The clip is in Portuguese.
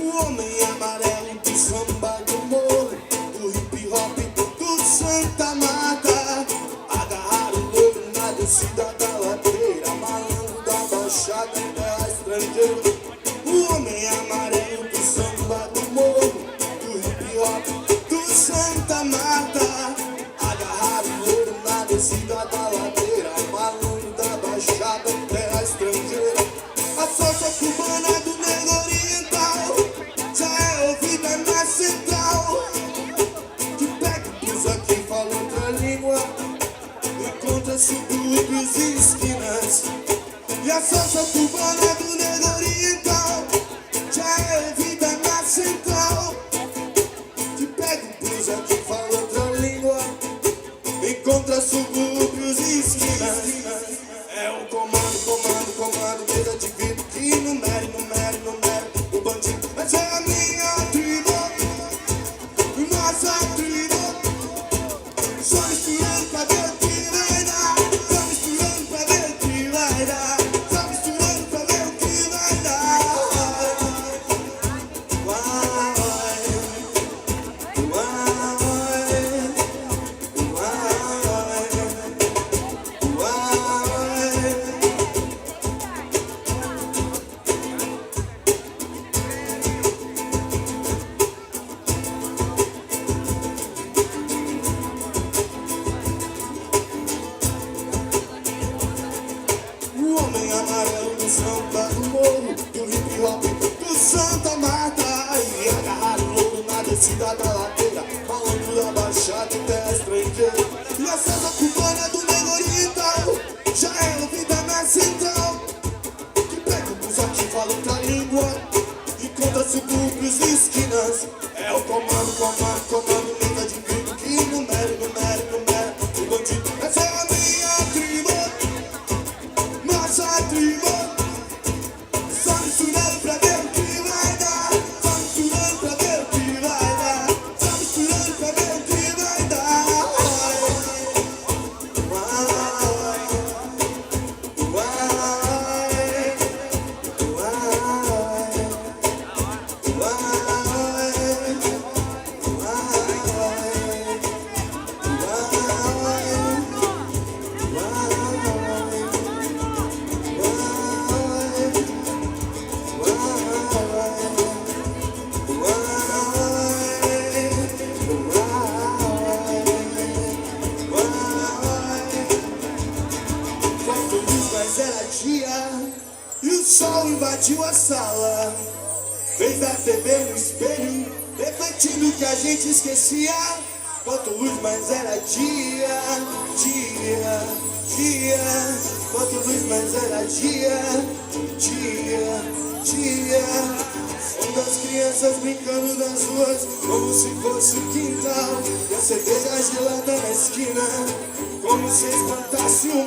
O homem amarelo do samba do morro, do hip hop do Santa Mata. Agarraram o louro na descida da ladeira, malandro da baixada em terra estrangeira. O homem amarelo do samba do morro, do hip hop do Santa Mata. Agarraram o louro na descida da ladeira, malandro da baixada em terra estrangeira. A salsa cubana do negro oriental já é ouvida na central, que pega e pisa quem fala outra língua, encontra subúrbios e esquinas. E a salsa cubana do negro oriental já é ouvida na central, que pega e pisa quem fala outra língua, encontra subúrbios e esquinas. É o comando, mesa de vidro que numere o bandido. Mas é a minha tribo, nossa tribo. Só misturando pra ver o que vai dar. Só misturando pra ver o que vai dar. Só misturando pra ver o que vai dar. O homem amarelo do samba do morro, do hip hop do Santa Mata. E agarraram o louro na descida da ladeira, malandro da baixada em terra estrangeira. E a salsa cubana do negro oriental já é ouvida na central, que pega o busa que fala outra língua, encontra subúrbios e esquinas. É o comando, mesa de vidro que numere o bandido. Essa é a minha tribo, nossa tribo. Só misturando pra ver o que vai dar. Só misturando pra ver o que vai dar. Só misturando pra ver o que vai dar. Mas era dia e o sol invadiu a sala. Fez a TV no espelho, refletindo que a gente esquecia. Quanto luz, mas era dia. Quanto luz, mas era dia. Som das crianças brincando nas ruas, como se fosse o quintal. E a cerveja gelada na esquina, como se espantasse o